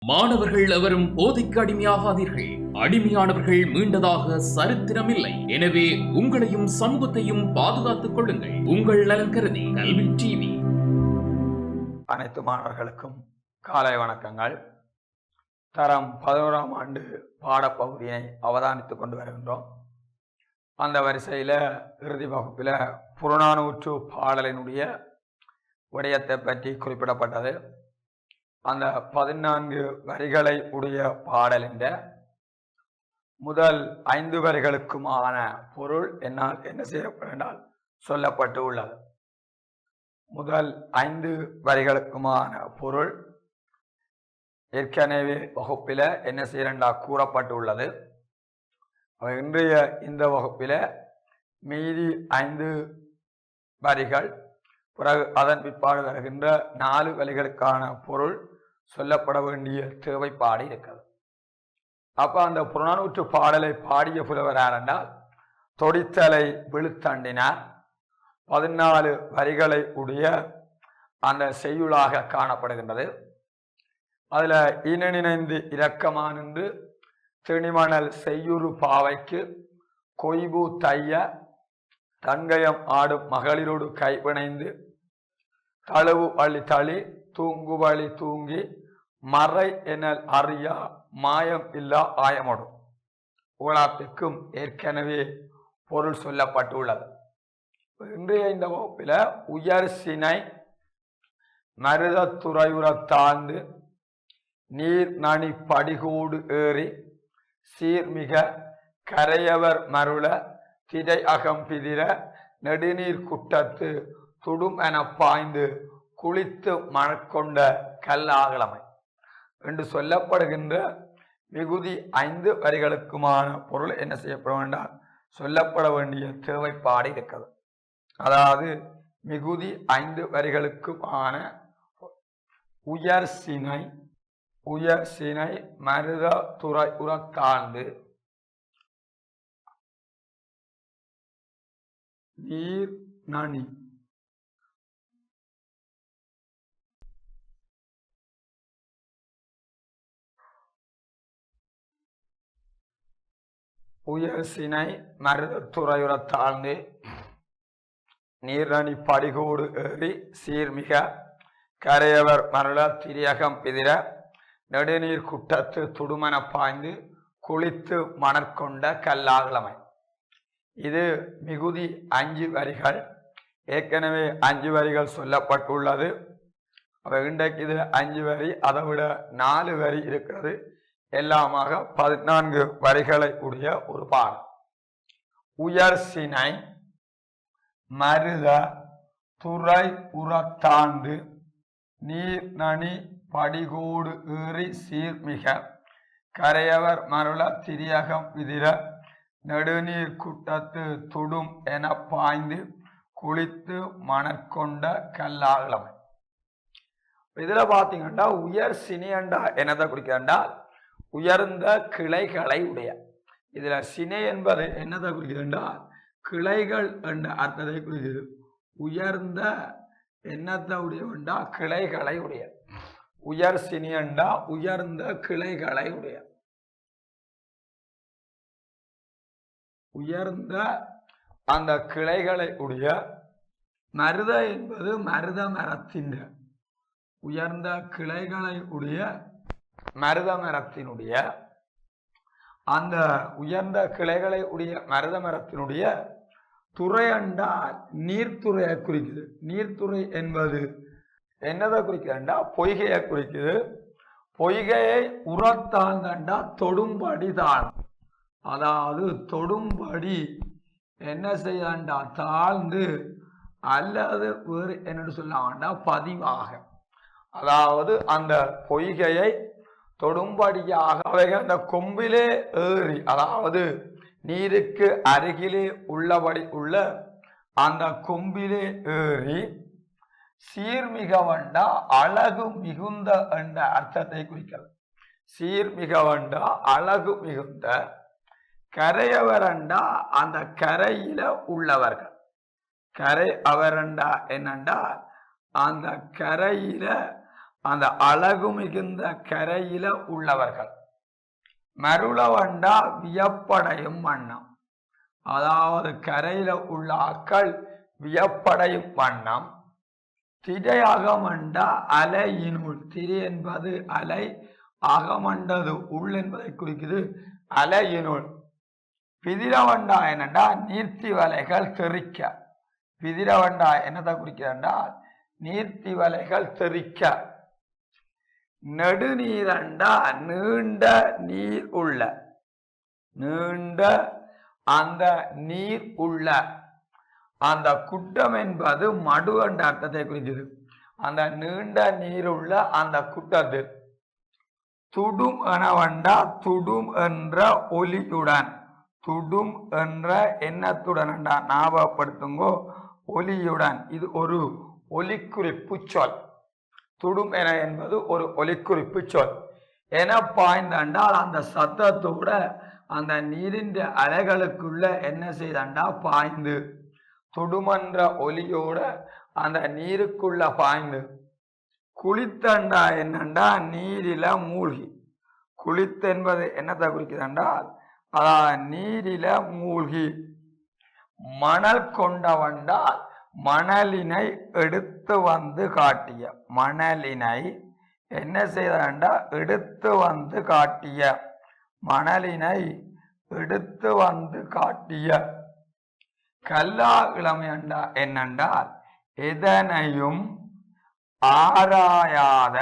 மாணவர்கள் எவரும் போதைக்கு அடிமையாகாதீர்கள். அடிமையானவர்கள் மீண்டதாக சரித்திரமில்லை. எனவே உங்களையும் சமூகத்தையும் பாதுகாத்துக் கொள்ளுங்கள். உங்கள் நலன் கருதி கல்வி டிவி. அனைத்து மாணவர்களுக்கும் காலை வணக்கங்கள். தரம் 11ஆம் ஆண்டு பாடப்பகுதியை அவதானித்துக் கொண்டு வருகின்றோம். அந்த வரிசையில் இறுதி வகுப்பில் புறநானூற்று பாடலினுடைய விடயத்தை பற்றி குறிப்பிடப்பட்டது. அந்த 14 வரிகளை உடைய பாடலின் முதல் 5 வரிகளுக்குமான பொருள் என்னால் என்ன செய்யப்பட்டால் சொல்லப்பட்டு உள்ளது. முதல் 5 வரிகளுக்குமான பொருள் ஏற்கனவே வகுப்பில் என்ன செய்யறா கூறப்பட்டு உள்ளது. இன்றைய இந்த வகுப்பில் மீதி 5 வரிகள், பிறகு அதன் பிற்பாடு வருகின்ற 4 வரிகளுக்கான பொருள் சொல்லப்பட வேண்டிய தேவைப்பாடு இருக்கிறது. அப்ப அந்த புறநானூற்று பாடலை பாடிய புலவர் யார் என்றால் தொடித்தலை விழுத்தண்டினார். 14 வரிகளை உடைய அந்த செய்யுளாக காணப்படுகின்றது. அதுல இணைந்து இரக்கமானின்று திணிமணல் செய்யுறு பாவைக்கு கொய்பு தைய தங்கயம் ஆடும் மகளிரோடு கைப்பிணைந்து தழுவு வழி தளி தூங்கு வழி தூங்கி மறை எனல் அறியா மாயம் இல்லா ஆயமோடும் உலகத்திற்கும் ஏற்கனவே பொருள் சொல்லப்பட்டுள்ளது. இன்றைய இந்த வகுப்பில் உயர் சினை மருதத்துறையுற தாழ்ந்து நீர் நனி படிகூடு ஏறி சீர்மிக கரையவர் மருள திரை அகம்பிதிர நெடுநீர் குட்டத்து துடும் என பாய்ந்து குளித்து மணக்கொண்ட கல்லாகலமை என்று சொல்லப்படுகின்ற மிகுதி 5 வரிகளுக்குமான பொருள் என்ன செய்யப்பட வேண்டாம் சொல்லப்பட வேண்டிய தேவைப்பாடு இருக்கிறது. அதாவது மிகுதி 5 வரிகளுக்குமான உயர் சினை மருத துறை உரத்தாழ்ந்து நீர் நனி உயர் சினை மருதத்துறையுற தாழ்ந்து நீர்நனி படிகோடு ஏறி சீர்மிக கரையவர் மருள திரியகம் பிதிர நெடுநீர் குட்டத்து துடுமன பாய்ந்து குளித்து மணற்கொண்ட கல்லாகலமை. இது மிகுதி 5 வரிகள். ஏற்கனவே 5 வரிகள் சொல்லப்பட்டுள்ளது. இன்றைக்கு இது 5 வரி, அதை விட 4 வரி இருக்கிறது. எல்லாமாக 14 வரிகளை உடைய ஒரு பாடல். உயர் சினை மருத துறை உரத்தாண்டு நீர் நனி படிகோடு ஏறி சீர்மிக கரையவர் மருள திரியகம் விதிர நெடுநீர் குட்டத்து துடும் என பாய்ந்து குளித்து மணற்கொண்ட கல்லாகலமை. இதுல பாத்தீங்கன்னா உயர் சினையண்டா என்னதை குறிக்கிறா உயர்ந்த கிளைகளை உடைய. இதுல சினை என்பது என்னதை குறிக்கிறா கிளைகள் என்ற அர்த்தத்தை குறிக்கிறது. உயர்ந்த என்னத்தை உடையவண்டா கிளைகளை உடைய. உயர் சினியண்டா உயர்ந்த கிளைகளை உடைய. உயர்ந்த அந்த கிளைகளை உடைய. மருத என்பது மருத மரத்தின் உயர்ந்த கிளைகளை உடைய மருத மரத்தினுடைய அந்த உயர்ந்த கிளைகளை உடைய மருத மரத்தினுடைய துறையண்டா நீர்த்துறையை குறிக்குது. நீர்த்துறை என்பது என்னதை குறிக்கிறண்டா பொய்கையை குறிக்குது. பொய்கையை உரத்தாழ்ந்தண்டா தொடும்படி தான். அதாவது தொடும்படி என்ன செய்யண்டா தாழ்ந்து அல்லது வேறு என்னன்னு சொல்லாண்டா பதிவாக. அதாவது அந்த பொய்கையை தொடும்படியாக அவைகள் அந்த கொம்பிலே ஏறி, அதாவது நீருக்கு அருகிலே உள்ளபடி உள்ள அந்த கொம்பிலே ஏறி சீர்மிகவண்டா அழகு மிகுந்த என்ற அர்த்தத்தை குறிக்கிறது. சீர்மிகவண்டா அழகு மிகுந்த கரையவரண்டா அந்த கரையில உள்ளவர்கள். கரை அவரண்டா என்னண்டா அந்த கரையில அந்த அழகு மிகுந்த கரையில உள்ளவர்கள். மருளவண்டா வியப்படையும் வண்ணம், அதாவது கரையில உள்ள ஆக்கள் வியப்படையும் வண்ணம். திரை அகமண்டா அலையினுள், திரை என்பது அலை, அகமண்டது உள் என்பதை குறிக்குது, அலையினுள். பிதிரவண்டா என்னண்டா நீர்த்தி வலைகள் தெறிக்க. பிதிரவண்டா என்னதை குறிக்கிறா நீர்த்தி வலைகள் தெறிக்க. நெடுநீரண்டா நீண்ட நீர் உள்ள, நீண்ட அந்த நீர் உள்ள. அந்த குட்டம் என்பது மடு என்ற அர்த்தத்தை குறிக்கிறது. அந்த நீண்ட நீருள்ள அந்த குட்டத்தில். துடும் எனவண்டா துடும் என்ற ஒலியுடன், துடும் என்ற எண்ணத்துடன் ஞாபகப்படுத்துங்கோ, ஒலியுடன். இது ஒரு ஒலிக்குறிப்பு சொல். துடும் என என்பது ஒரு ஒலிக்குறிப்பு சொல். என பாய்ந்தால் அந்த சத்தத்தோட அந்த நீரின் அலைகளுக்குள்ள என்ன செய்தாண்டா பாய்ந்து, துடுமன்ற ஒலியோட அந்த நீருக்குள்ள பாய்ந்து. குளித்தண்டா என்னண்டா நீரில மூழ்கி. குளித்து என்பது என்னத்தை குறிக்குதுண்டால் நீரில மூழ்கி. மணல் கொண்டவண்டால் மணலினை எடுத்து வந்து காட்டிய, மணலினை என்ன செய்தா எடுத்து வந்து காட்டிய, மணலினை எடுத்து வந்து காட்டிய. கல்லா இளமை என்னென்றால் எதனையும் ஆராயாத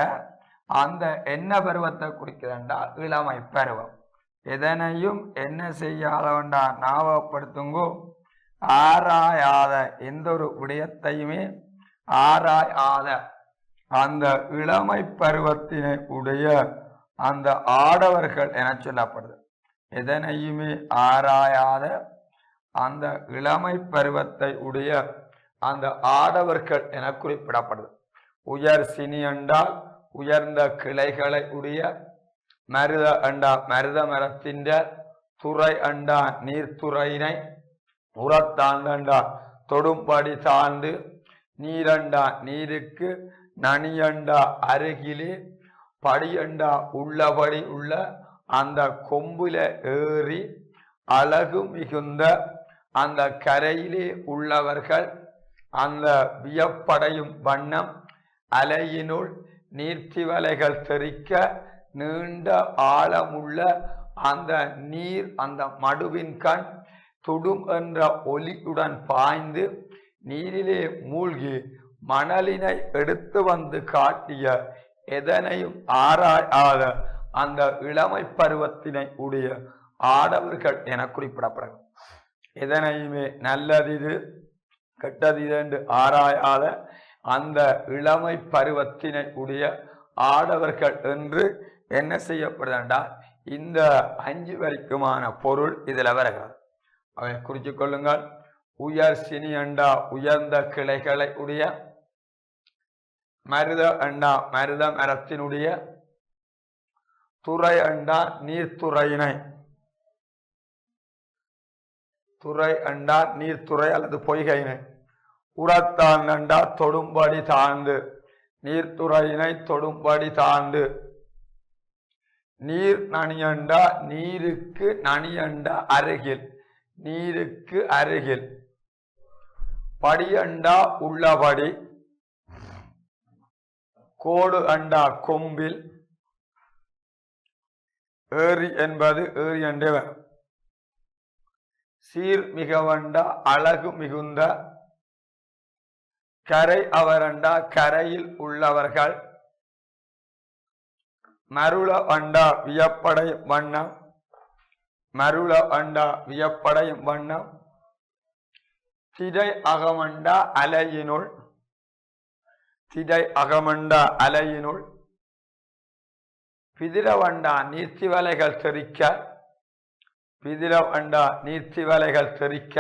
அந்த என்ன பருவத்தை குறிக்கிறண்டால் இளமை பருவம். எதனையும் என்ன செய்யாதவண்டா ஞாபகப்படுத்துங்கோ, ஆராயாத, எந்த ஒரு விடயத்தையுமே ஆராயாத அந்த இளமை பருவத்தினை உடைய அந்த ஆடவர்கள் என சொல்லப்படுது. எதனையுமே ஆராயாத அந்த இளமை பருவத்தை உடைய அந்த ஆடவர்கள் என குறிப்பிடப்படுது. உயர் சினி என்றால் உயர்ந்த கிளைகளை உடைய, மருத அண்டா மருத மரத்தின் துறை அண்டா நீர்த்துறையினை, உரத்தாண்டா தொடும்படி தாழ்ந்து, நீரண்டா நீருக்கு, நனியண்டா அருகிலே, படியண்டா உள்ளபடி உள்ள அந்த கொம்புல ஏறி அழகு மிகுந்த அந்த கரையிலே உள்ளவர்கள். அந்த வியப்படையும் வண்ணம் அலையினுள் நீர்த்தி வலைகள் தெறிக்க, நீண்ட ஆழமுள்ள அந்த நீர் அந்த மடுவின் கண் துடும் என்ற ஒலியுடன் பாய்ந்து நீரிலே மூழ்கி மணலினை எடுத்து வந்து காட்டிய, எதனையும் ஆராயாத அந்த இளமை பருவத்தினை உடைய ஆடவர்கள் என குறிப்பிடப்படும். எதனையுமே நல்லதிது கெட்டது என்று ஆராயாத அந்த இளமை பருவத்தினை உடைய ஆடவர்கள் என்று என்ன செய்யப்படுதா இந்த 5 வரைக்குமான பொருள் இதுல வருகிறது. அவை குறித்து கொள்ளுங்கள். உயர் சினி அண்டா உயர்ந்த கிளைகளை உடைய, மருத அண்டா மருத மரத்தினுடைய, துறை அண்டா நீர்த்துறையினை, துறை அண்டா நீர்த்துறை அல்லது பொய்கையினை, உரத்தான் அண்டா தொடும்படி தாழ்ந்து, நீர்த்துறையினை தொடும்படி தாழ்ந்து, நீர் நனியண்டா நீருக்கு, நனியண்டா அருகில், நீருக்கு அருகில், படியண்டா உள்ளபடி, கோடு அண்டா கொம்பில், ஏரி என்பது ஏரி என்றே வரும். சீர் மிகவண்டா அழகு மிகுந்த, கரை அவரண்டா கரையில் உள்ளவர்கள், மருள அண்டா வியப்படையும் வண்ணம், மருள அண்டா வியப்படையும் வண்ணம். திரை அகமண்டா அலையினுள், திரை அகமண்டா அலையினுள். பிதிரவண்டா நீர்த்தி வலைகள் தெறிக்க, பிதிரவண்டா நீர்த்தி வலைகள் தெறிக்க.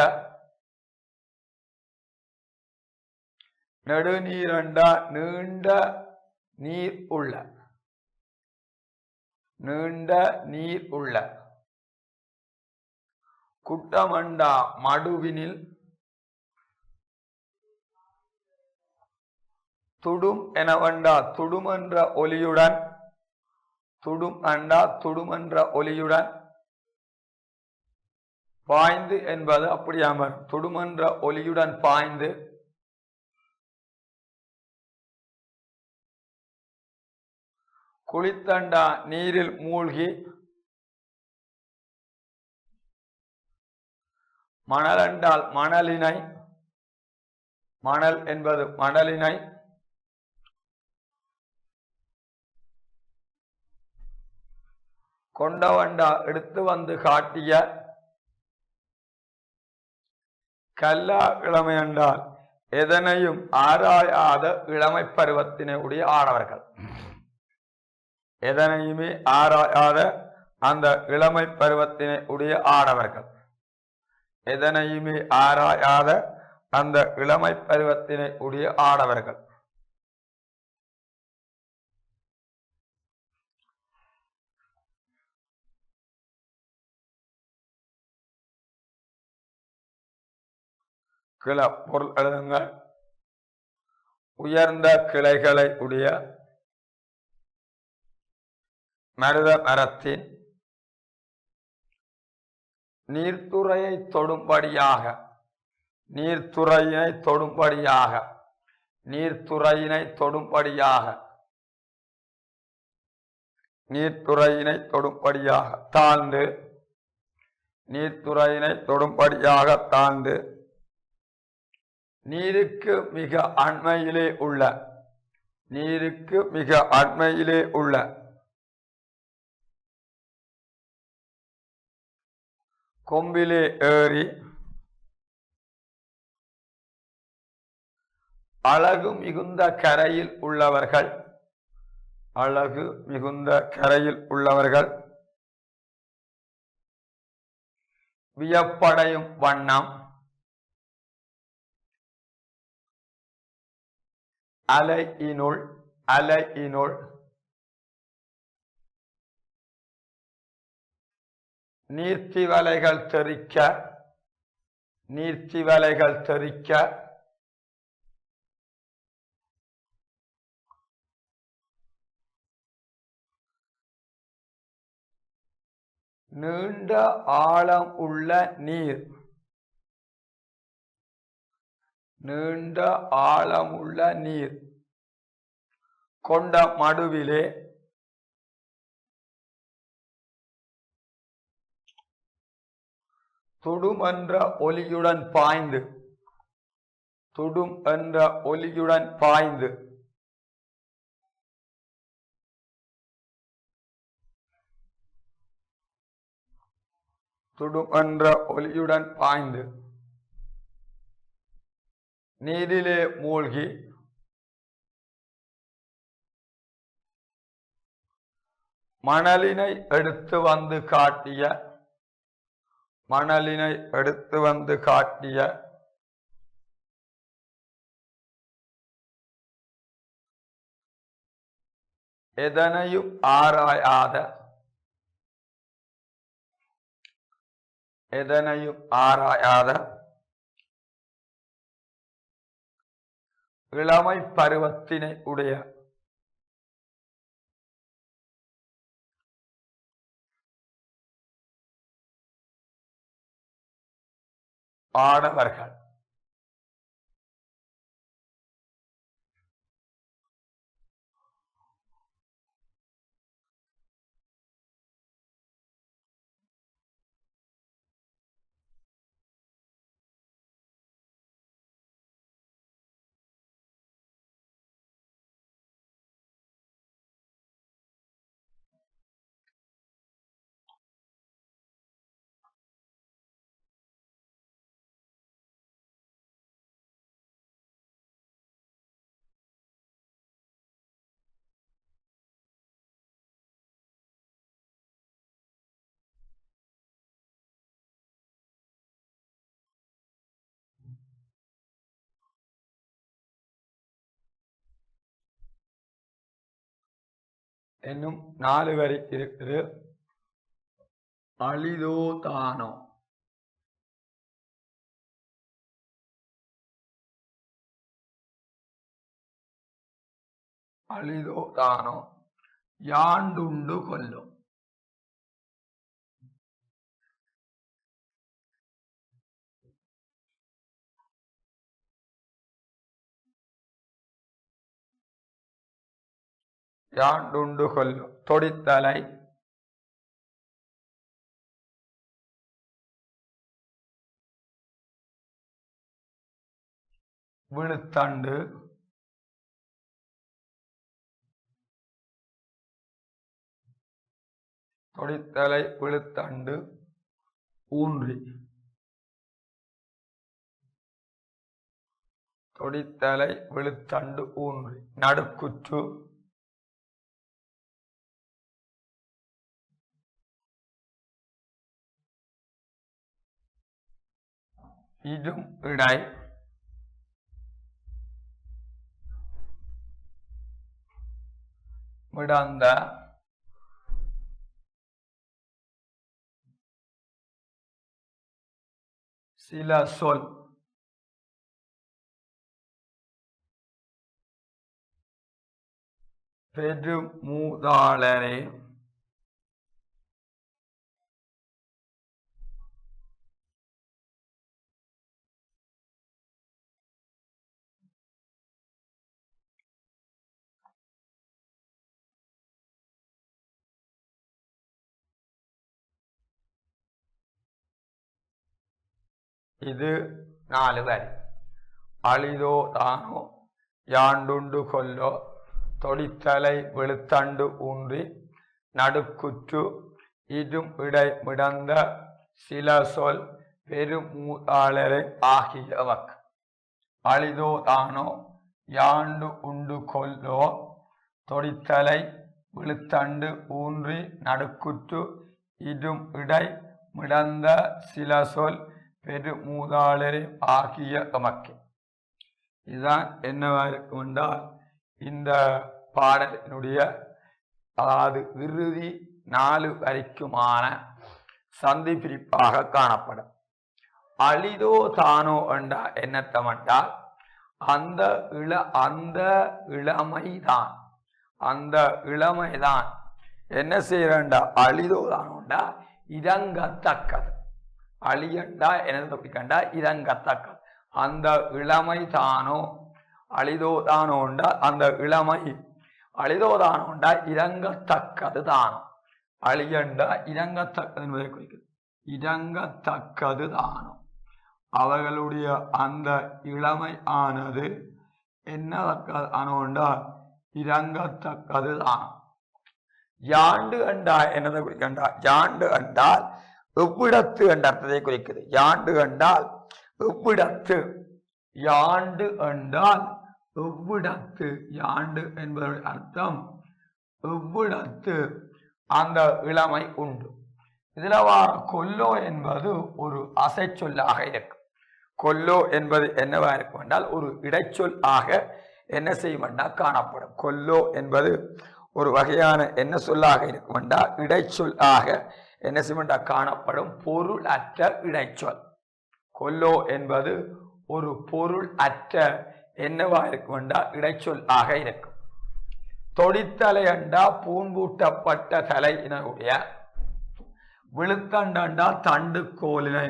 நெடுநீரண்டா நீண்ட நீர் உள்ள, நீண்ட நீர் உள்ள. குட்டமண்டா மடுவினில், துடும் எனவண்டா துடும் என்ற ஒலியுடன், துடும் அண்டா துடும் என்ற ஒலியுடன், பாய்ந்து என்பது அப்படியாமல் துடும் என்ற ஒலியுடன் பாய்ந்து, குளித்தண்டா நீரில் மூழ்கி, மணல் என்றால் மணலினை, மணல் என்பது மணலினை, கொண்டவண்டா எடுத்து வந்து காட்டிய, கல்லா இளமை என்றால் எதனையும் ஆராயாத இளமை பருவத்தினை உடைய ஆடவர்கள். எதனையுமே ஆராயாத அந்த இளமை பருவத்தினை உடைய ஆடவர்கள். எதனையுமே ஆராயாத அந்த இளமை பருவத்தினை உடைய ஆடவர்கள். கிள பொருள் எழுதுங்கள். உயர்ந்த கிளைகளை உடைய மருத மரத்தின் நீர்த்துறையை தொடும்படியாக, நீர்த்துறையினை தொடும்படியாக, நீர்த்துறையினை தொடும்படியாக, நீர்த்துறையினை தொடும்படியாக தாழ்ந்து, நீர்த்துறையினை தொடும்படியாக தாழ்ந்து, நீருக்கு மிக அண்மையிலே உள்ள, நீருக்கு மிக அண்மையிலே உள்ள கொம்பிலே ஏறி அழகு மிகுந்த கரையில் உள்ளவர்கள், அழகு மிகுந்த கரையில் உள்ளவர்கள் வியப்படையும் வண்ணம் அலையினுள், அலையினுள் நீர்த்திவலைகள் தெறிக்க, நீர்த்திவலைகள் தெறிக்க நீண்ட ஆழம் உள்ள நீர், நீண்ட ஆழமுள்ள நீர் கொண்ட மடுவிலே துடும் என்ற ஒலியுடன் பாய்ந்து, துடும் என்ற ஒலியுடன் பாய்ந்து, துடும் என்ற ஒலியுடன் பாய்ந்து நீரிலே மூழ்கி மணலினை எடுத்து வந்து காட்டிய, மணலினை எடுத்து வந்து காட்டிய எதனையும் ஆராயாத, எதனையும் ஆராயாத இளமை பருவத்தினை உடைய ஆடவர்கள். இன்னும் 4 வரி இருக்குது. அழிதோ தானோ, அழிதோ தானோ யாண்டுண்டு கொல்லும். யாண்டுண்டு கொல்லும். தொடித்தலை விழுத்தண்டு தொடித்தலை விழுத்தண்டு ஊன்றி தொடித்தலை விழுத்தண்டு ஊன்றி நடுக்குற்று இடும் இடை மிடந்த சில சொல் பெருமூதாளரே இது 4 வரி. அழிதோ தானோ யாண்டுண்டு கொல்லோ தொடித்தலை விழுத்தண்டு ஊன்றி நடுக்குற்று இடும் இடை மிடந்த சில சொல் பெருமூதாளரை ஆகியவக். அழிதோ தானோ யாண்டு உண்டு கொல்லோ தொடித்தலை விழுத்தண்டு ஊன்றி நடுக்குற்று இடும் இடை மிடந்த சில சொல் பெருமூதாளரை ஆகிய எமக்கு. இதுதான் என்னவா இருக்கும் என்றால் இந்த பாடலினுடைய அதாவது இறுதி 4 வரைக்குமான சந்தி பிரிப்பாக காணப்படும். அழிதோ தானோ என்றால் என்னத்தம் என்றால் அந்த இளமைதான் என்ன செய்யறா அழிதோ தானோண்டா இறங்கத்தக்கது. அழியண்டா என்ன கண்டா இறங்கத்தக்கது. அந்த இளமை தானோ அழிதோ தானோண்டா அந்த இளமை அழிதோ தானோண்டா இறங்கத்தக்கது தானோ. அழியண்டா இறங்கத்தக்கது என்பதை குறிக்கிறது. இறங்கத்தக்கது தானோ அவர்களுடைய அந்த இளமை ஆனது என்னத்தக்கது ஆனோண்டா இறங்கத்தக்கது தானோ. யாண்டு அண்டா என்னதை குறிக்கண்டா யாண்டு அண்டால் எவ்விடத்து என்ற அர்த்தத்தை குறிக்கிறது. யாண்டு கண்டால் எவ்விடத்து. யாண்டு என்றால் எவ்விடத்து. யாண்டு என்பதனுடைய அர்த்தம் எவ்விடத்து அந்த இளமை உண்டு. இதுல வார கொல்லோ என்பது ஒரு அசை சொல்லாக இருக்கும். கொல்லோ என்பது என்னவா இருக்கும் என்றால் ஒரு இடைச்சொல் ஆக என்ன செய்யும் என்றால் காணப்படும். கொல்லோ என்பது ஒரு வகையான என்ன சொல்லாக இருக்கும் என்றால் இடைச்சொல் ஆக என்ன செய்ய காணப்படும் பொருள் அற்ற இடைச்சொல். கொல்லோ என்பது ஒரு பொருள் அற்ற என்னவா இருக்கும் என்றால் இடைச்சொல் ஆக இருக்கும். தொடித்தலை அண்டா பூன்பூட்டப்பட்ட தலையினுடைய விழுத்தண்டா தண்டு கோலினை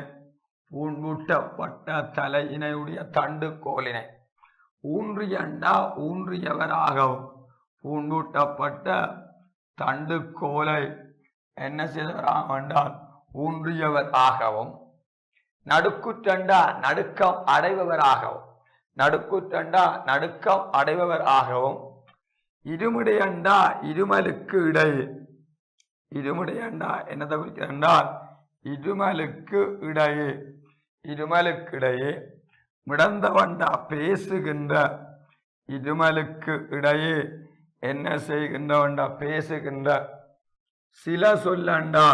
பூன்பூட்டப்பட்ட தலையினுடைய தண்டு கோலினை ஊன்றியண்டா ஊன்றியவராகவும் பூன்பூட்டப்பட்ட தண்டு கோலை என்ன செய்தவராக என்றால் ஊன்றியவர் ஆகவும் நடுக்குற்றண்டா நடுக்கம் அடைபவராகவும் நடுக்குற்றண்டா நடுக்கம் அடைபவர் ஆகவும் இருமுடையண்டா இருமலுக்கு இடையே இருமுடையண்டா என்னதை குறிக்கிறால் இருமலுக்கு இடையே மிடந்தவண்டா பேசுகின்ற இருமலுக்கு இடையே என்ன செய்கின்றவண்டா பேசுகின்ற சில சொல்லண்டா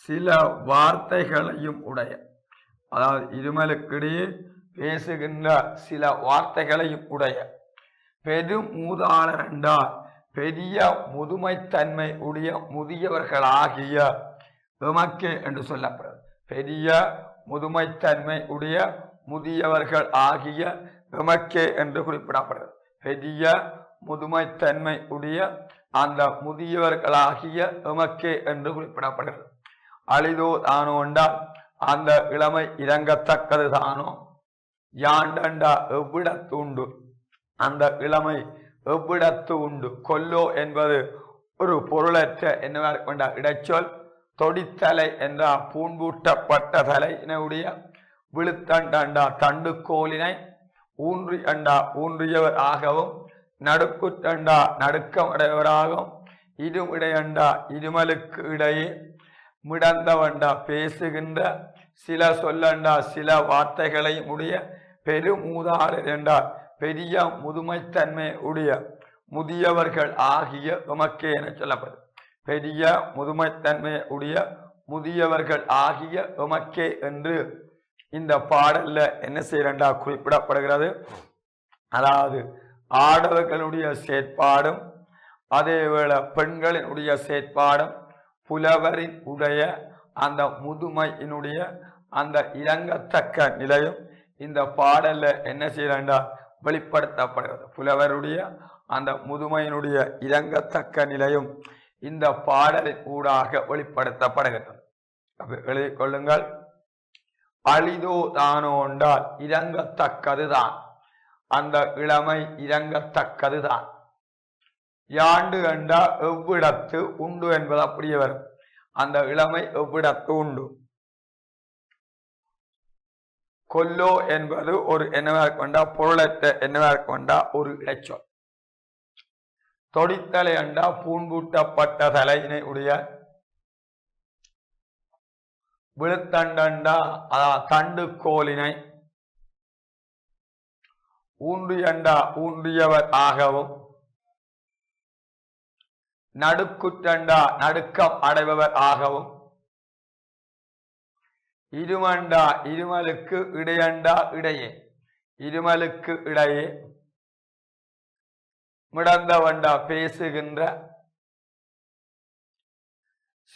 சில வார்த்தைகளையும் உடைய. அதாவது இருமலுக்கிடையே பேசுகின்ற சில வார்த்தைகளையும் உடைய. பெருமூதாளர் என்றால் பெரிய முதுமைத்தன்மை உடைய முதியவர்களாகிய எமக்கே என்று சொல்லப்படுறது. பெரிய முதுமைத்தன்மை உடைய முதியவர்கள் ஆகிய எமக்கே என்று குறிப்பிடப்படுறது. பெரிய முதுமைத்தன்மை உடைய அந்த முதியவர்களாகிய எமக்கே என்று குறிப்பிடப்படுகிறது. அழிதோ தானோ என்றால் அந்த இளமை இறங்கத்தக்கது தானோ, யாண்டண்டா எவ்விடத்து உண்டு, அந்த இளமை எவ்விடத்து உண்டு. கொல்லோ என்பது ஒரு பொருளற்ற என்ன கொண்ட இடைச்சொல். தொடித்தலை என்றால் பூண்பூட்டப்பட்ட தலையினுடைய விழுத்தண்டா தண்டுக்கோலினை ஊன்றி அண்டா ஊன்றியவர் ஆகவும், நடுக்குற்றண்டா நடுக்கம் உடையவராகவும், இருமிடையண்டா இருமலுக்கு இடையே மிடந்தவண்டா பேசுகின்ற சில சொல்லண்டா சில வார்த்தைகளை உடைய பெருமூதாளர் என்றால் பெரிய முதுமைத்தன்மை உடைய முதியவர்கள் ஆகிய உமக்கே என சொல்லப்படுது. பெரிய முதுமைத்தன்மை உடைய முதியவர்கள் ஆகிய உமக்கே என்று இந்த பாடல்ல என்ன செய்யறா குறிப்பிடப்படுகிறது. அதாவது ஆடவர்களுடைய செயற்பாடும் அதேவேளை பெண்களினுடைய செயற்பாடும் புலவரின் உடைய அந்த முதுமையினுடைய அந்த இறங்கத்தக்க நிலையும் இந்த பாடல்ல என்ன செய்யறா வெளிப்படுத்தப்படுகிறது. புலவருடைய அந்த முதுமையினுடைய இறங்கத்தக்க நிலையும் இந்த பாடலின் ஊடாக வெளிப்படுத்தப்படுகிறது. எழுதிக் கொள்ளுங்கள். அழிதோ தானோ என்றால் இறங்கத்தக்கதுதான், அந்த இளமை இறங்கத்தக்கதுதான். யாண்டு என்றா எவ்விடத்து உண்டு என்பது அப்படியே வரும். அந்த இளமை எவ்விடத்து உண்டு. கொல்லோ என்பது ஒரு என்னவா கொண்டா பொருளற்ற என்னவா கொண்டா ஒரு இடைச்சொல். தொடித்தலை அண்டா பூண்பூட்டப்பட்ட தலையினை உடைய விழுத்தண்டா தண்டு கோலினை ஊன்றியண்டா ஊன்றியவர் ஆகவும், நடுக்குற்றண்டா நடுக்கம் அடைபவர் ஆகவும், இருமண்டா இருமலுக்கு இடையண்டா இடையே இருமலுக்கு இடையே மிடந்தவண்டா பேசுகின்ற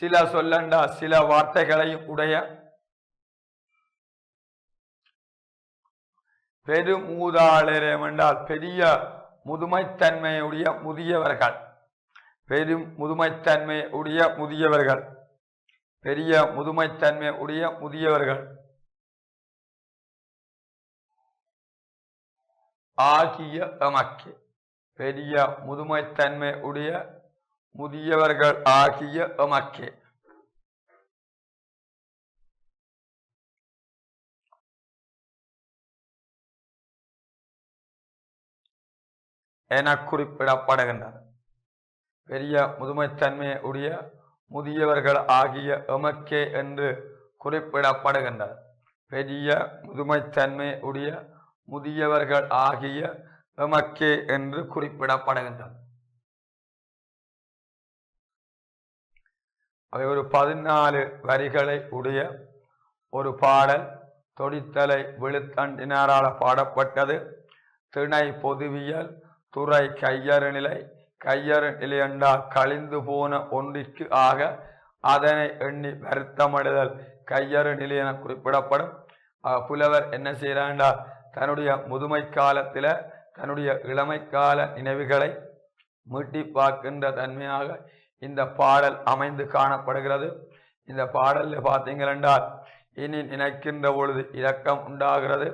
சில சொல்லண்டா சில வார்த்தைகளையும் உடைய பெருமூதாளரம் என்றால் பெரிய முதுமைத்தன்மையுடைய முதியவர்கள். பெரும் முதுமைத்தன்மை உடைய முதியவர்கள், பெரிய முதுமைத்தன்மை உடைய முதியவர்கள் ஆகிய எமக்கே. பெரிய முதுமைத்தன்மை உடைய முதியவர்கள் ஆகிய எமக்கே. என குறிப்பிடப்படுகின்றன. பெரிய முதுமைத்தன்மை உடைய முதியவர்கள் ஆகிய எமக்கே என்று குறிப்பிடப்படுகின்றன. பெரிய முதுமைத்தன்மை உடைய முதியவர்கள் ஆகிய எமக்கே என்று குறிப்பிடப்படுகின்றன. அவை ஒரு 14 வரிகளை உடைய ஒரு பாடல். தொடித்தலை விழுத்தண்டினாரால பாடப்பட்டது. திணை பொதுவியல், துறை கையறு நிலை. கையறு நிலை என்றால் கழிந்து போன ஒன்றிற்கு ஆக அதனை எண்ணி வருத்தமடைதல் கையறு நிலை என குறிப்பிடப்படும். புலவர் என்ன செய்யறாண்டால் தன்னுடைய முதுமை காலத்தில தன்னுடைய இளமை கால நினைவுகளை மீட்டி பார்க்கின்ற தன்மையாக இந்த பாடல் அமைந்து காணப்படுகிறது. இந்த பாடலில் பார்த்தீங்களென்றால் இனி நினைக்கின்ற பொழுது இரக்கம் உண்டாகிறது.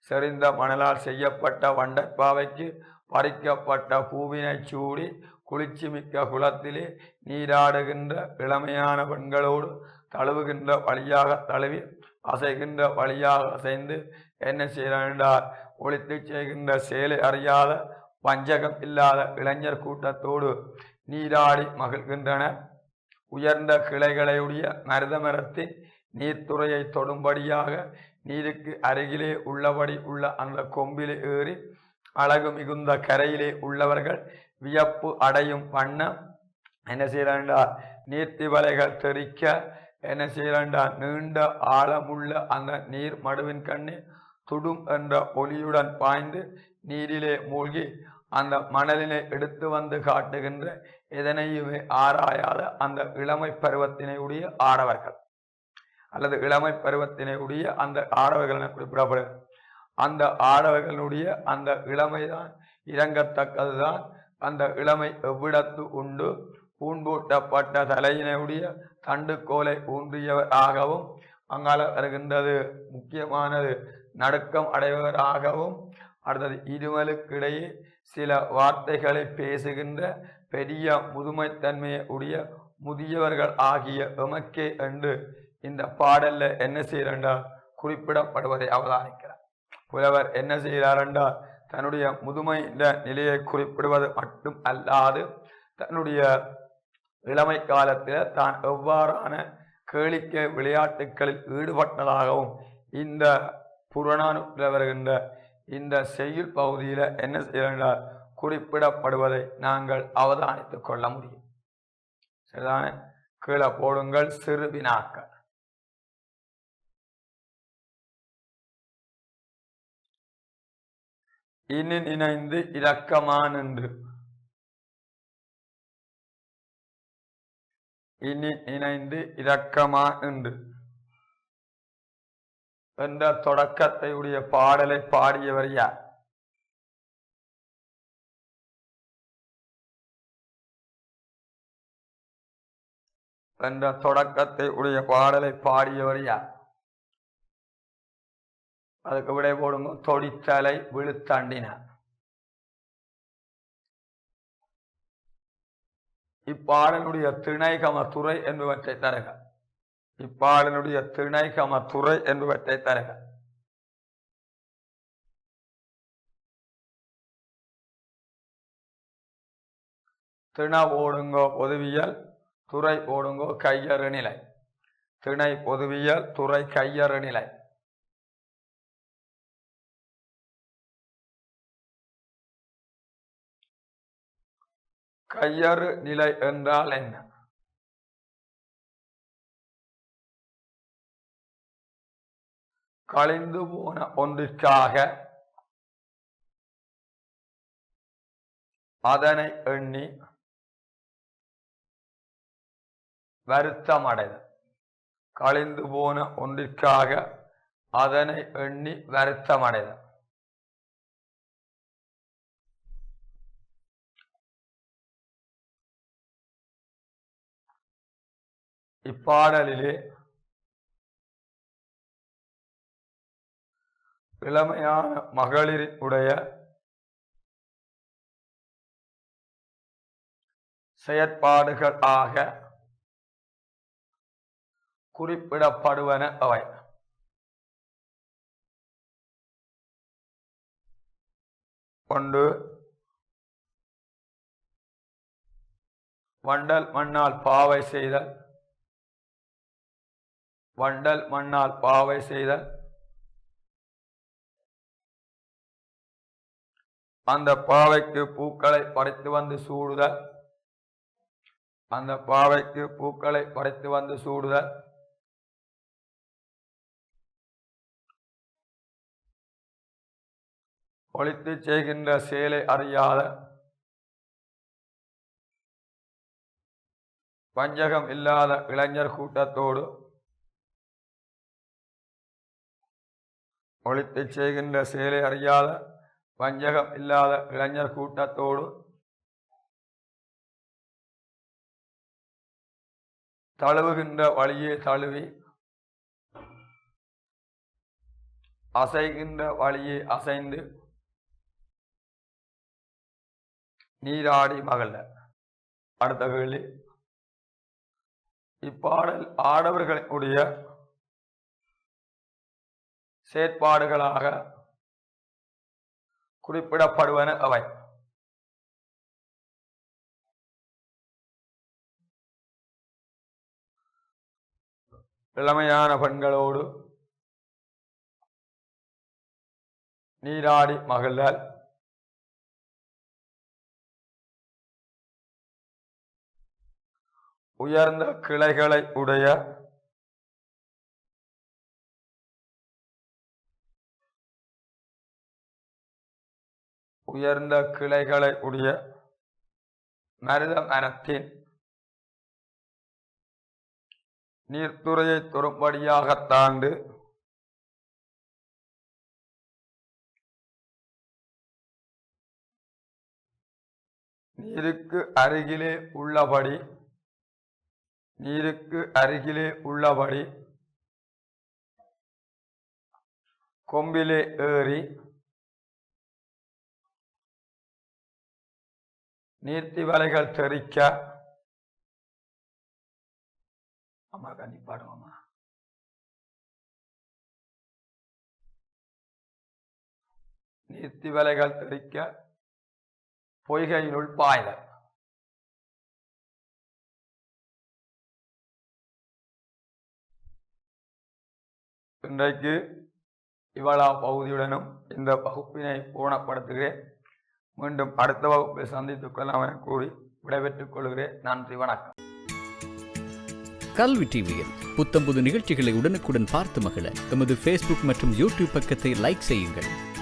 செறிந்த மணலால் செய்யப்பட்ட வண்டற்பாவைக்கு பறிக்கப்பட்ட பூவினை சூடி குளிர்ச்சி மிக்க குளத்திலே நீராடுகின்ற இளமையான பெண்களோடு தழுவுகின்ற வழியாக தழுவி அசைகின்ற வழியாக அசைந்து என்ன செய்கிறார் ஒழித்து செய்கின்ற செயலை அறியாத வஞ்சகம் இல்லாத இளைஞர் கூட்டத்தோடு நீராடி மகிழ்கின்றனர். உயர்ந்த கிளைகளையுடைய மருத மரத்தின் நீர்த்துறையை தொடும்படியாக நீருக்கு அருகிலே உள்ளபடி உள்ள அந்த கொம்பிலே ஏறி அழகு மிகுந்த கரையிலே உள்ளவர்கள் வியப்பு அடையும் வண்ணம் என்ன செய்யறாண்டார் நீர்த்தி வலைகள் தெறிக்க என்ன செய்யறாண்டார் நீண்ட ஆழமுள்ள அந்த நீர் மடுவின் கண்ணே துடும் என்ற ஒளியுடன் பாய்ந்து நீரிலே மூழ்கி அந்த மணலினை எடுத்து வந்து காட்டுகின்ற எதனையுமே ஆராயாத அந்த இளமை பருவத்தினை உடைய ஆடவர்கள் அல்லது இளமை பருவத்தினை உடைய அந்த ஆடவர்கள் என குறிப்பிடப்படுகிறது. அந்த ஆடவர்களுடைய அந்த இளமைதான் இறங்கத்தக்கதுதான், அந்த இளமை எவ்விடத்து உண்டு பூண்பூட்டப்பட்ட தலையினுடைய தண்டுக்கோலை ஊன்றியவராகவும் அங்கால வருகின்றது முக்கியமானது நடுக்கம் அடைவராகவும் அடுத்தது இருமலுக்கிடையே சில வார்த்தைகளை பேசுகின்ற பெரிய முதுமைத்தன்மையை உடைய முதியவர்கள் ஆகிய எமக்கே என்று இந்த பாடல்ல என்ன செய்யறார் குறிப்பிடப்படுவதை அவதானிக்கிறார். புலவர் என்ன செய்கிறார் என்றால் தன்னுடைய முதுமை நிலையை குறிப்பிடுவது மட்டும் அல்லாது தன்னுடைய இளமை காலத்தில் தான் எவ்வாறான கேளிக்கை விளையாட்டுகளில் ஈடுபட்டதாகவும் இந்த புறநானூற்றில் வருகின்ற இந்த செய்யுள் பகுதியில என்ன செய்கிறார் குறிப்பிடப்படுவதை நாங்கள் அவதானித்துக் கொள்ள முடியும். சரிதானே? கீழே போடுங்கள் சிறு வினாக்கள். இனி நினைந்து இரக்கமான் என்று இனி நினைந்து இரக்கமான் என்று என்ற தொடக்கத்தை உடைய பாடலை பாடியவர் யார்? என்ற தொடக்கத்தை உடைய பாடலை பாடியவர் யார்? அதுக்கு விடை போடுங்க. தொடித்தலை விழுத்தாண்டினார். இப்பாடலுடைய திணைகம துறை என்பவற்றை தருக. இப்பாடலுடைய திணைகம துறை என்பவற்றை தருக. திணை ஓடுங்கோ பொதுவியல், துறை ஓடுங்கோ கையறு நிலை. திணை பொதுவியல், துறை கையறு நிலை. கையறு நிலை என்றால் என்ன? கழிந்து போன ஒன்றிற்காக அதனை எண்ணி வருத்தமடைதல். கழிந்து போன ஒன்றிற்காக அதனை எண்ணி வருத்தமடைதல். இப்பாடலிலே இளமையான மகளிருடைய செயற்பாடுகள் ஆக குறிப்பிடப்படுவன அவை. ஒன்று, வண்டல் மண்ணால் பாவை செய்தல். வண்டல் மண்ணால் பாவை செய்தல். அந்த பாவைக்கு பூக்களை பறித்து வந்து சூடுதல். அந்த பாவைக்கு பூக்களை பறித்து வந்து சூடுதல். ஒளித்து செய்கின்ற செயலை அறியாத வஞ்சகம் இல்லாத இளைஞர் கூட்டத்தோடு ஒளித்து செய்கின்ற செயலை அறியாத வஞ்சகம் இல்லாத இளைஞர் கூட்டத்தோடு தழுவுகின்ற வழியே தழுவி அசைகின்ற வழியே அசைந்து நீராடி மகள. அடுத்த கேள்வி, இப்பாடல் ஆடவர்களுடைய செயற்பாடுகளாக குறிப்பிடப்படுவன அவை. இளமையான பெண்களோடு நீராடி மகிழ்தல், உயர்ந்த கிளைகளை உடைய மருத மரத்தின் நீர்த்துறையை தொறும்படியாக தாண்டு நீருக்கு அருகிலே உள்ளபடி கொம்பிலே ஏறி நீர்த்தி வலைகள் தெறிக்க. அம்மா கண்டிப்பாடுமா. நீர்த்தி வலைகள் தெறிக்க பொய்கையினுள் பாய்தல். இன்றைக்கு இவ்வளவு பகுதியுடனும் இந்த வகுப்பினை பூர்ணப்படுத்துகிறேன். மீண்டும் அடுத்த வகுப்பில் சந்தித்துக் கொள்ளலாம் என கூறி விடைபெற்றுக் கொள்கிறேன். நன்றி, வணக்கம். கல்வி டிவியில் புத்தம்புது நிகழ்ச்சிகளை உடனுக்குடன் பார்த்து மகிழ எமது ஃபேஸ்புக் மற்றும் யூடியூப் பக்கத்தை லைக் செய்யுங்கள்.